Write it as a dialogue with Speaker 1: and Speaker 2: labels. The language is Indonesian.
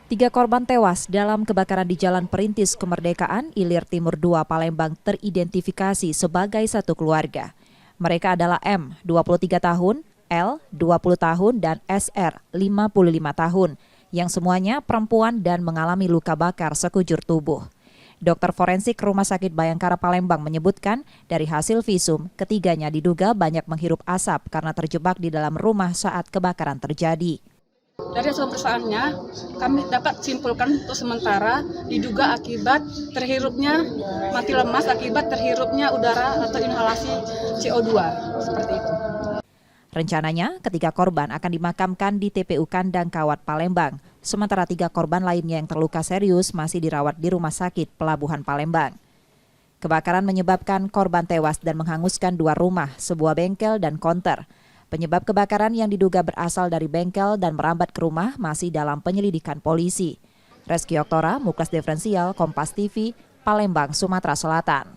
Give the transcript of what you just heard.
Speaker 1: Tiga korban tewas dalam kebakaran di Jalan Perintis Kemerdekaan, Ilir Timur 2, Palembang teridentifikasi sebagai satu keluarga. Mereka adalah M, 23 tahun, L, 20 tahun, dan SR, 55 tahun, yang semuanya perempuan dan mengalami luka bakar sekujur tubuh. Dokter forensik Rumah Sakit Bayangkara Palembang menyebutkan dari hasil visum, ketiganya diduga banyak menghirup asap karena terjebak di dalam rumah saat kebakaran terjadi.
Speaker 2: Dari hasil pemeriksaannya, kami dapat simpulkan untuk sementara diduga akibat terhirupnya mati lemas akibat terhirupnya udara atau inhalasi CO2, seperti itu.
Speaker 1: Rencananya, ketiga korban akan dimakamkan di TPU Kandang Kawat Palembang, sementara tiga korban lainnya yang terluka serius masih dirawat di Rumah Sakit Pelabuhan Palembang. Kebakaran menyebabkan korban tewas dan menghanguskan dua rumah, sebuah bengkel dan konter. Penyebab kebakaran yang diduga berasal dari bengkel dan merambat ke rumah masih dalam penyelidikan polisi. Reski Oktora, Muklas Diferensial, Kompas TV, Palembang, Sumatera Selatan.